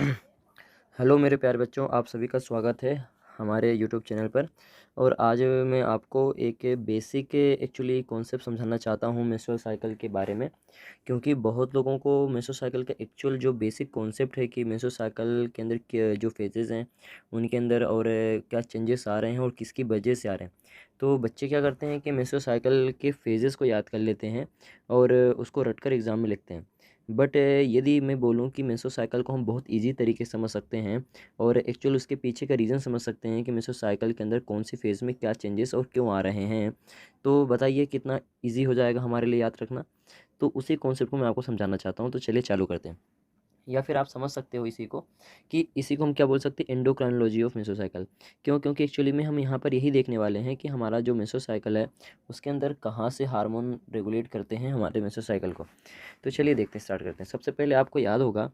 Hello मेरे प्यारे बच्चों, आप सभी का स्वागत है हमारे यूट्यूब चैनल पर। और आज मैं आपको एक बेसिक एक्चुअली कॉन्सेप्ट समझाना चाहता हूँ मेंस्ट्रुअल साइकिल के बारे में। क्योंकि बहुत लोगों को मेंस्ट्रुअल साइकिल का एक्चुअल जो बेसिक कॉन्सेप्ट है कि मेंस्ट्रुअल साइकिल के अंदर जो फेजेस हैं उनके अंदर और क्या चेंजेस आ रहे हैं और किसकी वजह से आ रहे हैं। तो बच्चे क्या करते हैं कि मेंस्ट्रुअल साइकिल के फेजेस को याद कर लेते हैं और उसको रटकर एग्ज़ाम में लिखते हैं। बट यदि मैं बोलूँ कि मेंस्ट्रुअल साइकिल को हम बहुत ईजी तरीके से समझ सकते हैं और एक्चुअल उसके पीछे का रीज़न समझ सकते हैं कि मेंस्ट्रुअल साइकिल के अंदर कौन सी फेज़ में क्या चेंजेस और क्यों आ रहे हैं, तो बताइए कितना ईजी हो जाएगा हमारे लिए याद रखना। तो उसी कॉन्सेप्ट को मैं आपको समझाना चाहता हूँ, तो चलिए चालू करते हैं। या फिर आप समझ सकते हो इसी को कि इसी को हम क्या बोल सकते हैं, एंडोक्राइनोलॉजी ऑफ मेसोसाइकिल। क्यों? क्योंकि एक्चुअली में हम यहाँ पर यही देखने वाले हैं कि हमारा जो मेसोसाइकिल है उसके अंदर कहाँ से हार्मोन रेगुलेट करते हैं हमारे मेसोसाइकिल को। तो चलिए देखते हैं, स्टार्ट करते हैं। सबसे पहले आपको याद होगा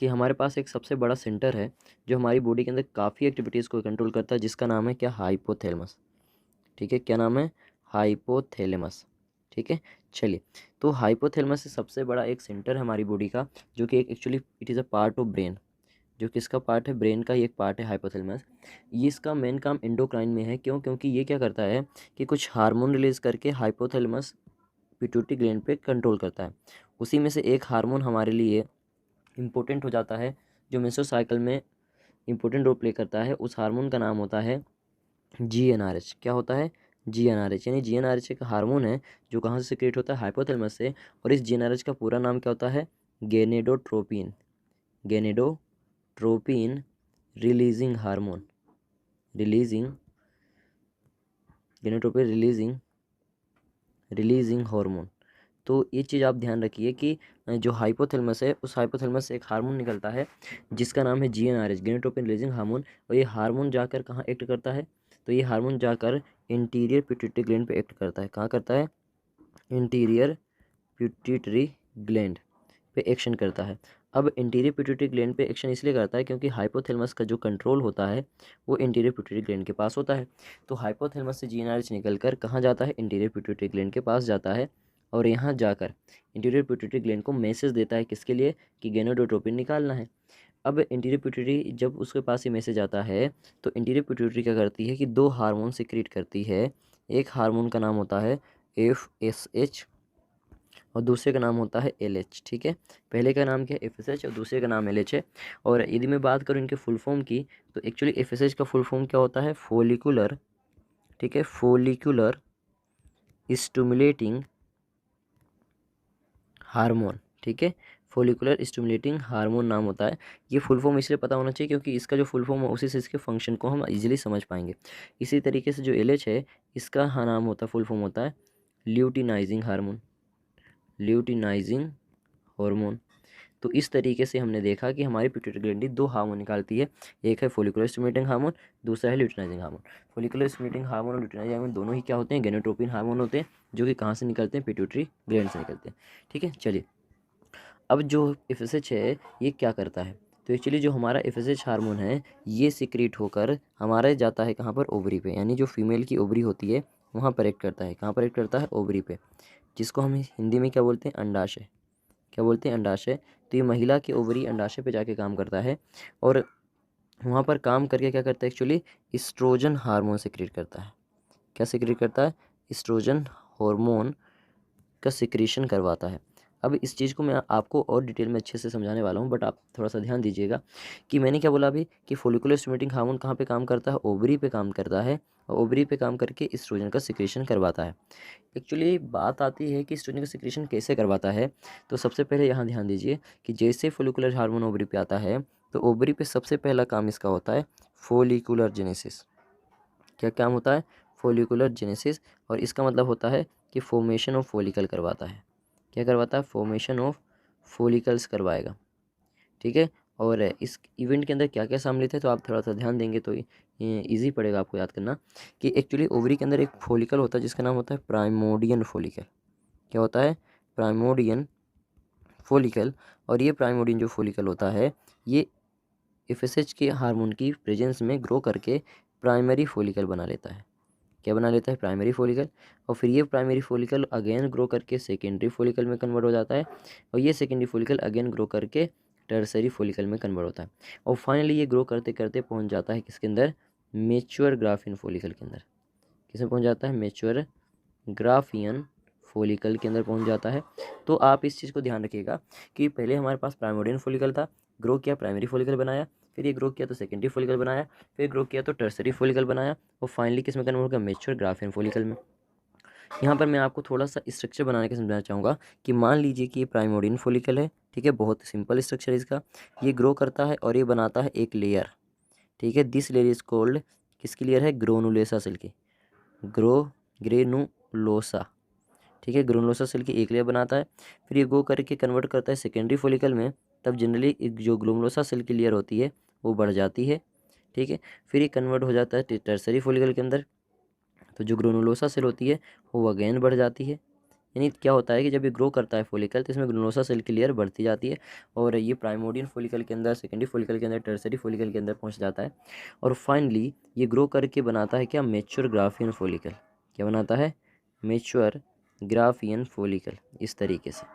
कि हमारे पास एक सबसे बड़ा सेंटर है जो हमारी बॉडी के अंदर काफ़ी एक्टिविटीज़ को कंट्रोल करता है, जिसका नाम है क्या, हाइपोथैलेमस। ठीक है, क्या नाम है, हाइपोथैलेमस। ठीक है, चलिए। तो हाइपोथैलेमस से सबसे बड़ा एक सेंटर है हमारी बॉडी का, जो कि एक actually it is a part of brain. जो किसका पार्ट है, ब्रेन का ही एक पार्ट है हाइपोथैलेमस। ये इसका मेन काम एंडोक्राइन में है। क्यों? क्योंकि ये क्या करता है कि कुछ हार्मोन रिलीज करके हाइपोथैलेमस पिट्यूटरी ग्लैंड पे कंट्रोल करता है। उसी में से एक हार्मोन हमारे लिए इम्पोर्टेंट हो जाता है, जो मेंस्ट्रुअल साइकिल में इम्पोर्टेंट रोल प्ले करता है। उस हार्मोन का नाम होता है जीएनआरएच। क्या होता है, जीएनआरएच। यानी जीएनआरएच एक हार्मोन है जो कहाँ से सिक्रेट होता है, हाइपोथैलेमस से। और इस जीएनआरएच का पूरा नाम क्या होता है, gonadotropin. Gonadotropin releasing hormone, releasing, gonadotropin releasing, releasing hormone. तो ये चीज़ आप ध्यान रखिए कि जो हाइपोथैलेमस है उस हाइपोथैलेमस से एक हार्मोन निकलता है जिसका नाम है जीएनआरएच, गेनेटोपिन रिलीजिंग हार्मोन। और ये हार्मोन जाकर कहाँ एक्ट करता है, तो ये हार्मोन जाकर इंटीरियर पिट्यूटरी ग्लैंड पे एक्ट करता है। कहाँ करता है, इंटीरियर पिट्यूटरी ग्लैंड पे एक्शन करता है। अब इंटीरियर पिट्यूटरी ग्लैंड पे एक्शन इसलिए करता है क्योंकि हाइपोथैलेमस का जो कंट्रोल होता है वो इंटीरियर पिट्यूटरी ग्लैंड के पास होता है। तो हाइपोथैलेमस से जीएनआरएच निकल कर कहाँ जाता है, इंटीरियर पिट्यूटरी ग्लैंड के पास जाता है। और यहाँ जाकर इंटीरियर पिट्यूटरी ग्लैंड को मैसेज देता है, किसके लिए, कि गेनोडोट्रोपिन निकालना है। अब इंटीरियर पिट्यूटरी जब उसके पास ये मैसेज आता है तो इंटीरियर पिट्यूटरी क्या करती है कि दो हार्मोन सिक्रीट करती है। एक हार्मोन का नाम होता है FSH और दूसरे का नाम होता है LH। ठीक है, पहले का नाम क्या है, FSH, और दूसरे का नाम LH है। और यदि मैं बात करूँ इनके फुल फॉर्म की, तो एक्चुअली FSH का फुल फॉर्म क्या होता है, फोलिकुलर, ठीक है, फोलिकुलर स्टिमुलेटिंग हार्मोन। ठीक है, फोलिकुलर स्टिमुलेटिंग हार्मोन नाम होता है। ये फुल फॉर्म इसलिए पता होना चाहिए क्योंकि इसका जो फुल फॉर्म है उसी से इसके फंक्शन को हम इजीली समझ पाएंगे। इसी तरीके से जो LH है इसका नाम होता है, फुल फॉर्म होता है ल्यूटिनाइजिंग हार्मोन, ल्यूटिनाइजिंग हार्मोन। तो इस तरीके से हमने देखा कि हमारी पिट्यूटरी ग्लैंड दो हार्मोन निकालती है, एक है फोलिकुलर स्टिमुलेटिंग हार्मोन, दूसरा है luteinizing hormone. Follicular stimulating hormone और ल्यूटिनाइजिंग हार्मोन दोनों ही क्या होते हैं, गेनोट्रोपिन हार्मोन होते हैं, जो कि कहाँ से निकलते हैं, पिट्यूटरी ग्लैंड से निकलते हैं। ठीक है, चलिए। अब जो FSH है ये क्या करता है, तो एक्चुअली जो हमारा FSH हार्मोन है ये सिक्रीट होकर हमारे जाता है कहाँ पर, ओवरी पे। यानी जो फीमेल की ओवरी होती है वहाँ पर एक्ट करता है। कहाँ पर एक्ट करता है, ओवरी पे, जिसको हम हिंदी में क्या बोलते हैं, अंडाशय। क्या बोलते हैं, अंडाशय। तो ये महिला की ओवरी अंडाशय पे जाके काम करता है और वहाँ पर काम करके क्या करता है, एक्चुअली इस्ट्रोजन हार्मोन सिक्रीट करता है। क्या सिक्रीट करता है, इस्ट्रोजन हार्मोन का सिक्रीशन करवाता है। अब इस चीज़ को मैं आपको और डिटेल में अच्छे से समझाने वाला हूँ, बट आप थोड़ा सा ध्यान दीजिएगा कि मैंने क्या बोला अभी, कि फोलिकुलर स्टिमुलेटिंग हार्मोन कहाँ पे काम करता है, ओवरी पे काम करता है। और ओवरी पे काम करके इस्ट्रोजन का सिक्रीशन करवाता है। एक्चुअली बात आती है कि इस्ट्रोजन का सिक्रीशन कैसे करवाता है, तो सबसे पहले यहाँ ध्यान दीजिए कि जैसे फोलिकुलर हार्मोन ओवरी पे आता है तो ओवरी पे सबसे पहला काम इसका होता है फोलिकुलर जेनेसिस। क्या काम होता है, फोलिकुलर जेनेसिस। और इसका मतलब होता है कि फॉर्मेशन ऑफ फोलिकल करवाता है। क्या करवाता है, फॉर्मेशन ऑफ फोलिकल्स करवाएगा। ठीक है, और इस इवेंट के अंदर क्या क्या सम्मिलित है, तो आप थोड़ा सा ध्यान देंगे तो ईजी पड़ेगा आपको याद करना कि एक्चुअली ओवरी के अंदर एक फोलिकल होता है जिसका नाम होता है प्राइमोडियन फोलिकल। क्या होता है, प्राइमोडियन फोलिकल। और ये प्राइमोडियन जो फोलिकल होता है ये FSH के हार्मोन की प्रेजेंस में ग्रो करके प्राइमरी फोलिकल बना लेता है। क्या बना लेता है, प्राइमरी फोलिकल। और फिर ये प्राइमरी फोलिकल अगेन ग्रो करके सेकेंडरी फोलिकल में कन्वर्ट हो जाता है। और ये सेकेंडरी फोलिकल अगेन ग्रो करके टर्सरी फॉलिकल में कन्वर्ट होता है। और फाइनली ये ग्रो करते करते पहुंच जाता है किसके अंदर, मेच्योर ग्राफियन फॉलिकल के अंदर। किसमें पहुंच जाता है, मेच्योर ग्राफियन फॉलिकल के अंदर पहुंच जाता है। तो आप इस चीज़ को ध्यान रखिएगा कि पहले हमारे पास प्राइमोर्डियन फॉलिकल था, ग्रो किया प्राइमरी फॉलिकल बनाया, फिर ये ग्रो किया तो सेकेंडरी फॉलिकल बनाया, फिर ग्रो किया तो टर्सरी फॉलिकल बनाया, और फाइनली किस में कन्वर्ट होगा, मेच्योर ग्राफियन फॉलिकल में। यहाँ पर मैं आपको थोड़ा सा स्ट्रक्चर बना के समझाना चाहूँगा कि मान लीजिए कि ये प्राइमोर्डियन फॉलिकल है, ठीक है, बहुत सिंपल स्ट्रक्चर है इसका। ये ग्रो करता है और ये बनाता है एक लेयर, ठीक है। दिस लेयर इज कॉल्ड, किसकी लेयर है, ग्रोनुलोसा सेल की, ग्रेनुलोसा, ठीक है। ग्रेनुलोसा सेल की एक लेयर बनाता है, फिर ये गो करके कन्वर्ट करता है सेकेंडरी फॉलिकल में। तब जनरली जो ग्लोमेरुलोसा सेल की लेयर होती है वो बढ़ जाती है, ठीक है। फिर ये कन्वर्ट हो जाता है टर्सरी फॉलिकल के अंदर, तो जो ग्रेनुलोसा सेल होती है वो अगेन बढ़ जाती है। यानी क्या होता है कि जब ये ग्रो करता है फॉलिकल तो इसमें ग्रेनुलोसा सेल की लेयर बढ़ती जाती है, और ये प्राइमोर्डियन फॉलिकल के अंदर, सेकेंडरी फॉलिकल के अंदर, टर्सरी फॉलिकल के अंदर पहुंच जाता है। और फाइनली ये ग्रो करके बनाता है क्या, मेच्योर ग्राफियन फॉलिकल। क्या बनाता है, मेच्योर ग्राफियन फॉलिकल, इस तरीके से,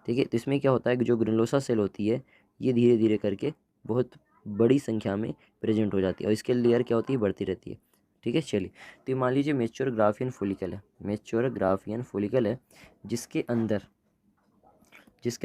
ठीक है। तो इसमें क्या होता है कि जो ग्रेनुलोसा सेल होती है ये धीरे धीरे करके बहुत बड़ी संख्या में प्रेजेंट हो जाती है, और इसके लेयर क्या होती है, बढ़ती रहती है, ठीक है। चलिए, तो ये मान लीजिए मेच्योर ग्राफियन फॉलिकल है, मेच्योर ग्राफियन फॉलिकल है, जिसके अंदर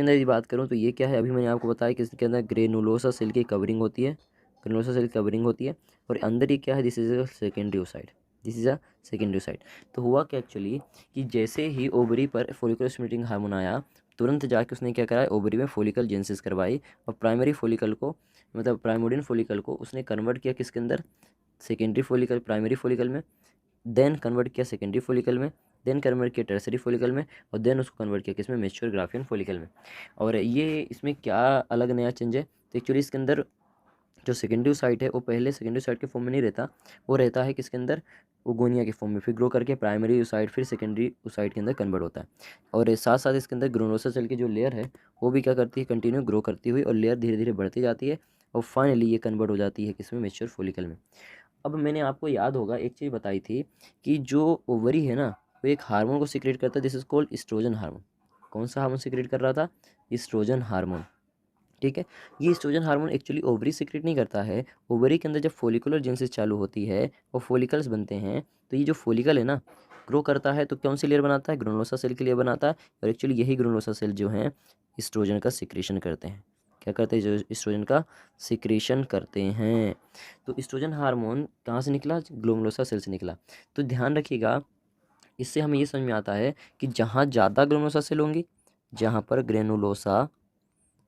यदि बात करूँ तो ये क्या है, अभी मैंने आपको बताया कि इसके अंदर ग्रेनुलोसा सेल की कवरिंग होती है, ग्रेनुलोसा सेल कवरिंग होती है, और अंदर ये क्या है, this is a secondary oocyte, this is a secondary oocyte. तो हुआ क्या एक्चुअली कि जैसे ही ओवरी पर फॉलिकुलर स्टिमुलेटिंग हार्मोन आया, तुरंत जाके उसने क्या करा, ओवरी में फॉलिकल जेनेसिस करवाई, और प्राइमरी फॉलिकल को, मतलब प्राइमोर्डियन फॉलिकल को उसने कन्वर्ट किया किसके अंदर, सेकेंडरी फॉलिकल, प्राइमरी फॉलिकल में, देन कन्वर्ट किया सेकेंडरी फॉलिकल में, देन कन्वर्ट किया टर्सरी फॉलिकल में, और देन उसको कन्वर्ट किया किसमें, मेच्योर ग्राफियन फॉलिकल में। और ये इसमें क्या अलग नया चेंज है, तो एक्चुअली इसके अंदर जो सेकेंडरी साइट है वो पहले सेकेंडरी साइट के फॉर्म में नहीं रहता, वो रहता है किसके अंदर, ओगोनिया के फॉर्म में, फिर ग्रो करके प्राइमरी साइट, फिर सेकेंडरी साइट के अंदर कन्वर्ट होता है। और साथ साथ इसके अंदर ग्रेनुलोसा सेल की जो लेयर है वो भी क्या करती है, कंटिन्यू ग्रो करती हुई, और लेयर धीरे धीरे बढ़ती जाती है, और फाइनली ये कन्वर्ट हो जाती है किसमें, मेच्योर फॉलिकल में। अब मैंने आपको याद होगा एक चीज़ बताई थी कि जो ओवरी है ना, वो एक हार्मोन को सिक्रेट करता है, this is called oestrogen hormone. कौन सा हार्मोन सिक्रेट कर रहा था, एस्ट्रोजन हार्मोन, ठीक है। ये oestrogen hormone actually ovary secrete नहीं करता है, ओवरी के अंदर जब फॉलिकुलर जेनेसिस चालू होती है और फॉलिकल्स बनते हैं, तो ये जो फॉलिकल है ना, ग्रो करता है तो कौन सी लेयर बनाता है, ग्रेनुलोसा सेल की लेयर बनाता है, और एक्चुअली यही ग्रेनुलोसा सेल जो हैं एस्ट्रोजन का सिक्रेशन करते हैं। क्या करते हैं, जो एस्ट्रोजन का सिक्रेशन करते हैं। तो एस्ट्रोजन हार्मोन कहाँ से निकला, ग्लोमेरुलोसा सेल से निकला। तो ध्यान रखिएगा, इससे हमें ये समझ में आता है कि जहाँ ज़्यादा ग्लोमेरुलोसा सेल होंगी, जहाँ पर ग्रेनुलोसा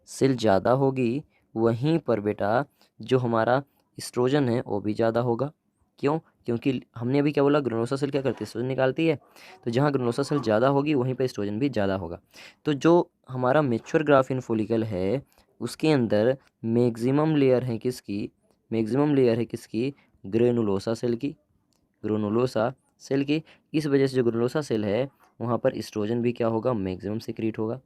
सेल ज़्यादा होगी, वहीं पर बेटा जो हमारा एस्ट्रोजन है वो भी ज़्यादा होगा। क्यों, क्योंकि हमने अभी क्या बोला, ग्रेनुलोसा सेल क्या करती है, एस्ट्रोजन निकालती है, तो जहाँ ग्रेनुलोसा सेल ज़्यादा होगी वहीं पर एस्ट्रोजन भी ज़्यादा होगा। तो जो हमारा मेच्योर ग्राफियन फॉलिकल है उसके अंदर मैक्सिमम लेयर है किसकी, मैक्सिमम लेयर है किसकी, ग्रेनुलोसा सेल की, ग्रेनुलोसा सेल की। इस वजह से जो ग्रेनुलोसा सेल है वहाँ पर एस्ट्रोजन भी क्या होगा, मैक्सिमम सिक्रीट होगा,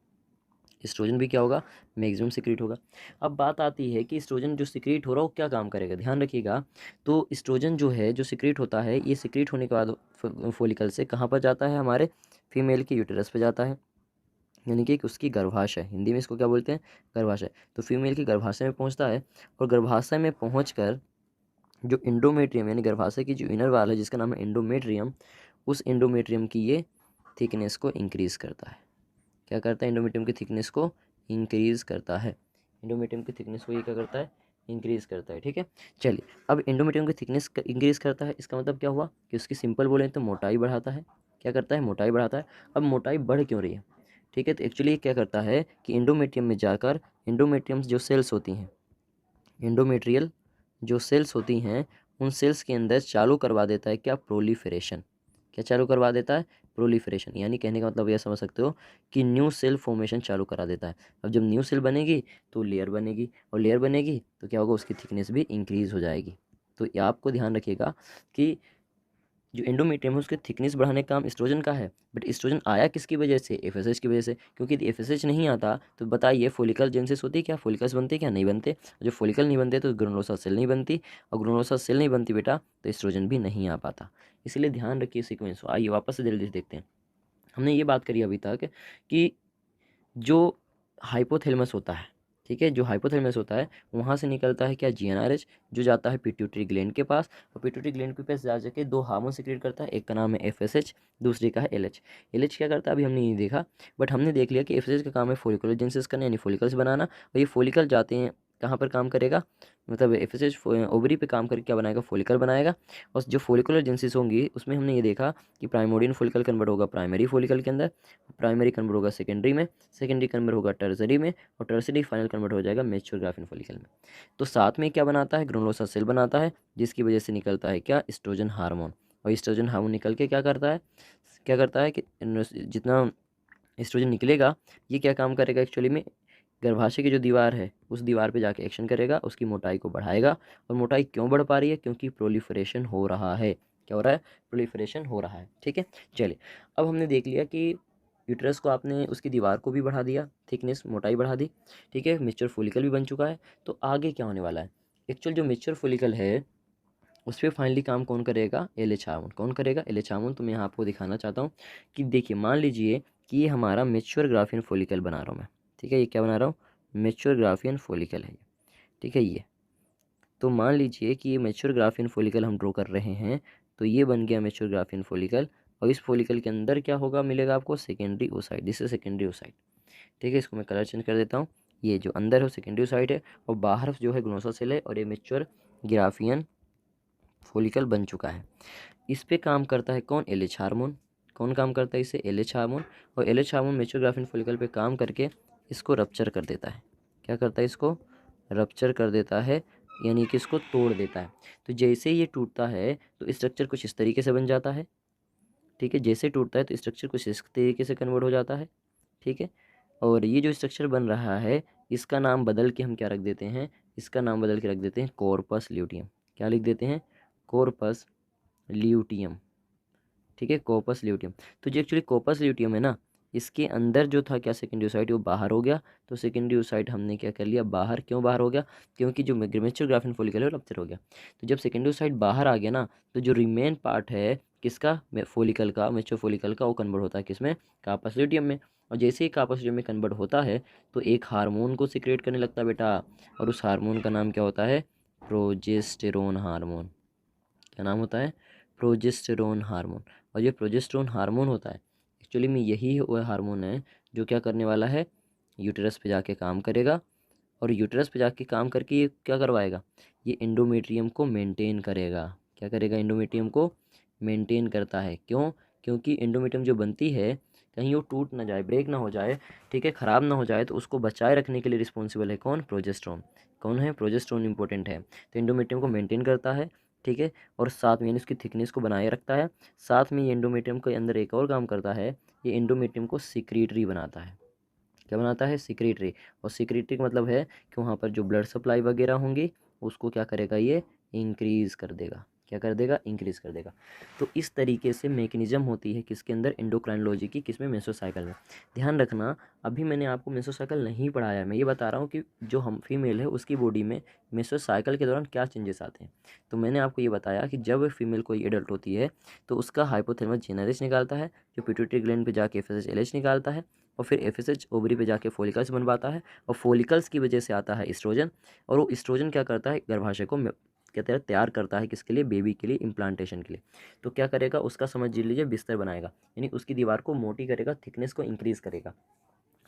एस्ट्रोजन भी क्या होगा, मैक्सिमम सिक्रीट होगा। अब बात आती है कि एस्ट्रोजन जो सिक्रीट हो रहा है वो क्या काम करेगा, ध्यान रखिएगा। तो एस्ट्रोजन जो है जो सिक्रीट होता है, ये सिक्रीट होने के बाद फॉलिकल से कहाँ पर जाता है, हमारे फीमेल के यूटेरस पे जाता है, यानी कि उसकी गर्भाशय, हिंदी में इसको क्या बोलते हैं, गर्भाशय। तो फीमेल की गर्भाशय में पहुंचता है, और गर्भाशय में पहुंचकर जो इंडोमेट्रियम यानी गर्भाशय की जो इनर वाल है जिसका नाम है इंडोमेट्रियम, उस इंडोमेट्रियम की ये थिकनेस को इंक्रीज करता है। क्या करता है, इंडोमेट्रियम की थिकनेस को इंक्रीज करता है, इंडोमेट्रियम की थिकनेस को ये क्या करता है, इंक्रीज करता है, ठीक है। चलिए, अब इंडोमेट्रियम की थिकनेस इंक्रीज करता है, इसका मतलब क्या हुआ कि उसकी सिंपल बोले तो मोटाई बढ़ाता है। क्या करता है, मोटाई बढ़ाता है। अब मोटाई बढ़ क्यों रही है, ठीक है, तो एक्चुअली क्या करता है कि इंडोमेट्रियम में जाकर इंडोमेट्रियम जो सेल्स होती हैं, इंडोमेट्रियल जो सेल्स होती हैं, उन सेल्स के अंदर चालू करवा देता है क्या, प्रोलिफरेशन। क्या चालू करवा देता है, प्रोलिफरेशन। यानी कहने का मतलब यह समझ सकते हो कि न्यू सेल फॉर्मेशन चालू करा देता है। अब जब न्यू सेल बनेगी तो लेयर बनेगी, और लेयर बनेगी तो क्या होगा, उसकी थिकनेस भी इंक्रीज हो जाएगी। तो ये आपको ध्यान रखिएगा कि जो एंडोमेट्रियम है उसके थिकनेस बढ़ाने का काम एस्ट्रोजन का है, बट एस्ट्रोजन आया किसकी वजह से, एफएसएच की वजह से। क्योंकि यदि एफएसएच नहीं आता तो बताइए फॉलिकल जेनेसिस होती, क्या फॉलिकल्स बनते, क्या नहीं बनते। जो फॉलिकल नहीं बनते तो ग्रेनुलोसा सेल नहीं बनती, और ग्रेनुलोसा सेल नहीं बनती बेटा तो एस्ट्रोजन भी नहीं आ पाता। इसलिए ध्यान रखिए सीक्वेंस। आइए वापस से जल्दी से देखते हैं। हमने ये बात करी अभी तक कि जो हाइपोथैलेमस होता है, ठीक है। जो हाइपोथैलेमस होता है वहाँ से निकलता है क्या, जीएनआरएच, जो जाता है पिट्यूटरी ग्लैंड के पास, और पिट्यूटरी ग्लैंड के पास जा जाके दो हार्मोन सिक्रेट करता है, एक का नाम है एफएसएच, दूसरे का है एलएच। एलएच क्या करता है अभी हमने नहीं देखा, बट हमने देख लिया कि एफएसएच का काम है फोलिकुलोजेनेसिस करना, यानी फोलिकल्स बनाना, और ये फोलिकल जाते हैं कहाँ पर काम करेगा, मतलब एफएसएच ओवरी पे काम करके क्या बनाएगा, फोलिकल बनाएगा। और जो फोलिकुलर जेनेसिस होंगी उसमें हमने ये देखा कि प्राइमोडियन फोलिकल कन्वर्ट होगा प्राइमरी फोलिकल के अंदर, प्राइमरी कन्वर्ट होगा सेकेंडरी में, सेकेंडरी कन्वर्ट होगा टर्सरी में, और टर्सरी फाइनल कन्वर्ट हो जाएगा मैच्योर ग्राफिन फोलिकल में। तो साथ में क्या बनाता है, ग्रेनुलोसा सेल बनाता है, जिसकी वजह से निकलता है क्या, एस्ट्रोजन हार्मोन। और एस्ट्रोजन हार्मोन निकल के क्या करता है कि जितना एस्ट्रोजन निकलेगा ये क्या काम करेगा एक्चुअली में, गर्भाशय की जो दीवार है उस दीवार पे जाके एक्शन करेगा, उसकी मोटाई को बढ़ाएगा। और मोटाई क्यों बढ़ पा रही है, क्योंकि प्रोलिफरेशन हो रहा है। क्या हो रहा है, प्रोलिफरेशन हो रहा है। ठीक है, चलिए अब हमने देख लिया कि यूट्रस को आपने उसकी दीवार को भी बढ़ा दिया, थिकनेस मोटाई बढ़ा दी, ठीक है, मिक्सचर फोलिकल भी बन चुका है। तो आगे क्या होने वाला है, एक्चुअल जो मिक्सचर फोलिकल है उस पर फाइनली काम कौन करेगा, एलएच हार्मोन। कौन करेगा, एलएच हार्मोन। तो मैं यहाँ आपको दिखाना चाहता हूँ कि देखिए मान लीजिए कि ये हमारा मेच्योर ग्राफियन फोलिकल बना रहा हूँ मैं, ठीक है, ये क्या बना रहा हूँ, मेच्योर ग्राफियन फोलिकल है ये, ठीक है ये। तो मान लीजिए कि ये मेच्योर ग्राफियन फोलिकल हम ड्रॉ कर रहे हैं, तो ये बन गया मेच्योर ग्राफियन फोलिकल। और इस फोलिकल के अंदर क्या होगा, मिलेगा आपको secondary oocyte, this is secondary oocyte. ठीक है, इसको मैं कलर चेंज कर देता हूँ, ये जो अंदर है वो सेकेंडरी ओसाइट है, और बाहर जो है ग्लोसा सेल है, और ये मेच्योर ग्राफियन फोलिकल बन चुका है। इस पे काम करता है कौन, एलएच हार्मोन। कौन काम करता है इसे, एलएच हार्मोन। और LH hormone mature Graafian follicle पे काम करके इसको रप्चर कर देता है। क्या करता है, इसको रप्चर कर देता है, यानी कि इसको तोड़ देता है। तो जैसे ये टूटता है तो स्ट्रक्चर कुछ इस तरीके से बन जाता है, ठीक है, जैसे टूटता है तो स्ट्रक्चर कुछ इस तरीके से कन्वर्ट हो जाता है, ठीक है। और ये जो स्ट्रक्चर बन रहा है इसका नाम बदल के हम क्या रख देते हैं, इसका नाम बदल के रख देते हैं कॉर्पस ल्यूटियम। क्या लिख देते हैं, कॉर्पस ल्यूटियम, ठीक है, कॉर्पस ल्यूटियम। तो जो एक्चुअली कॉर्पस ल्यूटियम है ना, इसके अंदर जो था क्या, सेकेंडियोसाइट, वो बाहर हो गया। तो सेकेंडियोसाइट हमने क्या कर लिया, बाहर। क्यों बाहर हो गया, क्योंकि जो मेच्योर ग्राफिन फोलिकल है वो रप्चर हो गया। तो जब सेकेंडियोसाइट बाहर आ गया ना, तो जो रिमेन पार्ट है किसका, फोलिकल का, मेच्योर फोलिकल का, वो कन्वर्ट होता है किसमें, कार्पस ल्यूटियम में। और जैसे ही कार्पस ल्यूटियम में कन्वर्ट होता है तो एक हार्मोन को सिक्रेट करने लगता है बेटा, और उस हार्मोन का नाम क्या होता है, प्रोजेस्टेरोन हार्मोन। क्या नाम होता है, प्रोजेस्टेरोन हार्मोन। और ये प्रोजेस्टेरोन हार्मोन होता है एक्चुअली में, यही वह हार्मोन है जो क्या करने वाला है, यूटेरस पे जाके काम करेगा। और यूटेरस पे जाके काम करके ये क्या करवाएगा, ये एंडोमेट्रियम को मेंटेन करेगा। क्या करेगा, एंडोमेट्रियम को मेंटेन करता है। क्यों, क्योंकि एंडोमेट्रियम जो बनती है कहीं वो टूट ना जाए, ब्रेक ना हो जाए, ठीक है, ख़राब ना हो जाए, तो उसको बचाए रखने के लिए रिस्पॉन्सिबल है कौन, प्रोजेस्टेरोन। कौन है, प्रोजेस्टेरोन इंपॉर्टेंट है। तो एंडोमेट्रियम को मेंटेन करता है, ठीक है, और साथ में यानी उसकी थिकनेस को बनाए रखता है। साथ में ये एंडोमेट्रियम के अंदर एक और काम करता है, ये एंडोमेट्रियम को सिक्रीटरी बनाता है। क्या बनाता है, सिक्रीटरी। और सिक्रीटरी का मतलब है कि वहाँ पर जो ब्लड सप्लाई वगैरह होंगी उसको क्या करेगा, ये इंक्रीज़ कर देगा। क्या कर देगा, इंक्रीज़ कर देगा। तो इस तरीके से मैकेनिज्म होती है किसके अंदर, एंडोक्राइनोलॉजी की, किसमें, मेसोसाइकिल में। ध्यान रखना, अभी मैंने आपको मेसोसाइकिल नहीं पढ़ाया, मैं ये बता रहा हूँ कि जो हम फीमेल है उसकी बॉडी में मेसोसाइकिल के दौरान क्या चेंजेस आते हैं। तो मैंने आपको ये बताया कि जब फीमेल कोई एडल्ट होती है तो उसका हाइपोथैलेमस जेनरेस निकालता है, जो पिट्यूटरी ग्लैंड पे जाके एफएसएच निकालता है, और फिर एफएसएच ओवरी पे जाके फोलिकल्स बनवाता है, और फोलिकल्स की वजह से आता है एस्ट्रोजन। और वो एस्ट्रोजन क्या करता है, गर्भाशय को कहते हैं तैयार करता है किसके लिए, बेबी के लिए, इम्प्लांटेशन के लिए। तो क्या करेगा, उसका समझ लीजिए बिस्तर बनाएगा, यानी उसकी दीवार को मोटी करेगा, थिकनेस को इंक्रीज़ करेगा,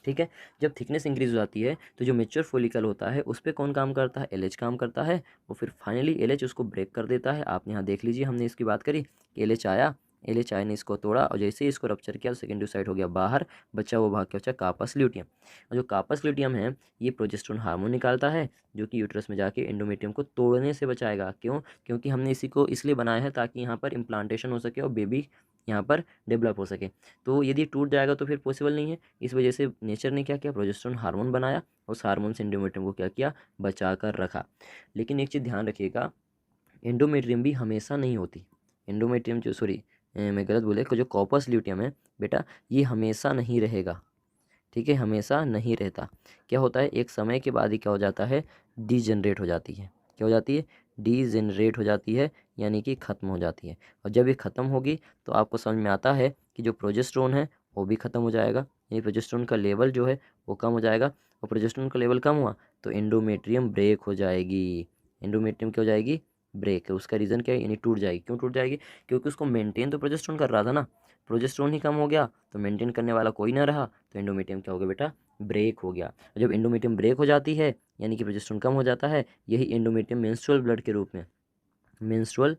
ठीक है। जब थिकनेस इंक्रीज हो जाती है तो जो मेच्योर फोलिकल होता है उस पर कौन काम करता है, एलएच काम करता है। और फिर फाइनली एलएच उसको ब्रेक कर देता है। आप यहाँ देख लीजिए, हमने इसकी बात करी कि एलएच आया, एलएच आया ने इसको तोड़ा, और जैसे ही इसको रप्चर किया सेकेंडरी साइड हो गया बाहर, बच्चा वो भाग के बच्चा कार्पस ल्यूटियम। और जो कार्पस ल्यूटियम है ये प्रोजेस्टेरोन हार्मोन निकालता है, जो कि यूट्रस में जाके एंडोमेट्रियम को तोड़ने से बचाएगा। क्यों, क्योंकि हमने इसी को इसलिए बनाया है ताकि यहाँ पर इम्प्लांटेशन हो सके और बेबी यहाँ पर डेवलप हो सके। तो यदि टूट जाएगा तो फिर पॉसिबल नहीं है। इस वजह से नेचर ने क्या किया, प्रोजेस्टेरोन हार्मोन बनाया, उस हार्मोन से एंडोमेट्रियम को क्या किया, बचा कर रखा। लेकिन एक चीज़ ध्यान रखिएगा, एंडोमेट्रियम भी हमेशा नहीं होती। एंडोमेट्रियम जो, सॉरी मैं गलत बोले, जो कॉर्पस ल्यूटियम है बेटा, ये हमेशा नहीं रहेगा, ठीक है, हमेशा नहीं रहता। क्या होता है, एक समय के बाद ही क्या हो जाता है, डीजनरेट हो जाती है। क्या हो जाती है, डीजनरेट हो जाती है, यानी कि ख़त्म हो जाती है। और जब ये ख़त्म होगी तो आपको समझ में आता है कि जो प्रोजेस्टेरोन है वो भी ख़त्म हो जाएगा, यानी प्रोजेस्टेरोन का लेवल जो है वो कम हो जाएगा, और प्रोजेस्टेरोन का लेवल कम हुआ तो एंडोमेट्रियम ब्रेक हो जाएगी। एंडोमेट्रियम क्या हो जाएगी? ब्रेक है। उसका रीज़न क्या है? यानी टूट जाएगी। क्यों टूट जाएगी? क्योंकि उसको मेंटेन तो प्रोजेस्टेरोन कर रहा था ना, प्रोजेस्टेरोन ही कम हो गया तो मेंटेन करने वाला कोई ना रहा, तो एंडोमेट्रियम क्या हो गया बेटा? ब्रेक हो गया। जब एंडोमेट्रियम ब्रेक हो जाती है यानी कि प्रोजेस्टेरोन कम हो जाता है, यही एंडोमेट्रियम मेंस्ट्रुअल ब्लड के रूप में, मेंस्ट्रुअल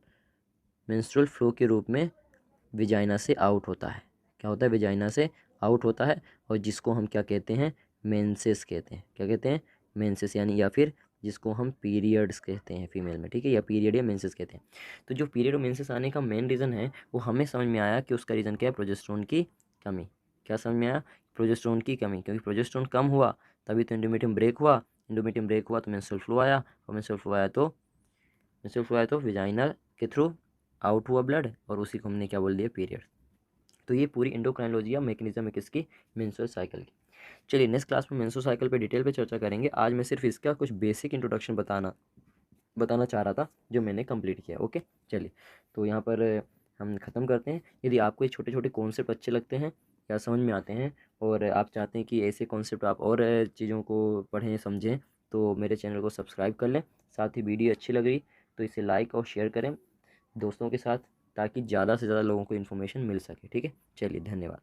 मेंस्ट्रुअल फ्लो के रूप में विजाइना से आउट होता है। क्या होता है? विजाइना से आउट होता है, और जिसको हम क्या कहते हैं? मेंसेस कहते हैं। क्या कहते हैं? मेंसेस, यानी या फिर जिसको हम पीरियड्स कहते हैं फीमेल में, ठीक है, या पीरियड या मेंसेस कहते हैं। तो जो पीरियड और मेंसेस आने का मेन रीज़न है वो हमें समझ में आया कि उसका रीज़न क्या है? प्रोजेस्टेरोन की कमी। क्या समझ में आया? प्रोजेस्टेरोन की कमी, क्योंकि प्रोजेस्टेरोन कम हुआ तभी तो एंडोमेट्रियम ब्रेक हुआ, एंडोमेट्रियम ब्रेक हुआ तो मेंस्ट्रुअल फ्लो आया, और मेंस्ट्रुअल फ्लो आया तो विजाइना के थ्रू आउट हुआ ब्लड, और उसी को हमने क्या बोल दिया? पीरियड। तो ये पूरी एंडोक्राइनोलॉजी या मैकेनिज्म है किसकी? मेंस्ट्रुअल साइकिल की। चलिए नेक्स्ट क्लास में मेंस्ट्रुअल साइकिल पे डिटेल पे चर्चा करेंगे। आज मैं सिर्फ इसका कुछ बेसिक इंट्रोडक्शन बताना चाह रहा था जो मैंने कंप्लीट किया। ओके, चलिए तो यहाँ पर हम ख़त्म करते हैं। यदि आपको ये छोटे छोटे कॉन्सेप्ट अच्छे लगते हैं या समझ में आते हैं, और आप चाहते हैं कि ऐसे कॉन्सेप्ट आप और चीज़ों को पढ़ें समझें, तो मेरे चैनल को सब्सक्राइब कर लें। साथ ही वीडियो अच्छी लग रही तो इसे लाइक और शेयर करें दोस्तों के साथ, ताकि ज़्यादा से ज़्यादा लोगों को इन्फॉर्मेशन मिल सके। ठीक है, चलिए धन्यवाद।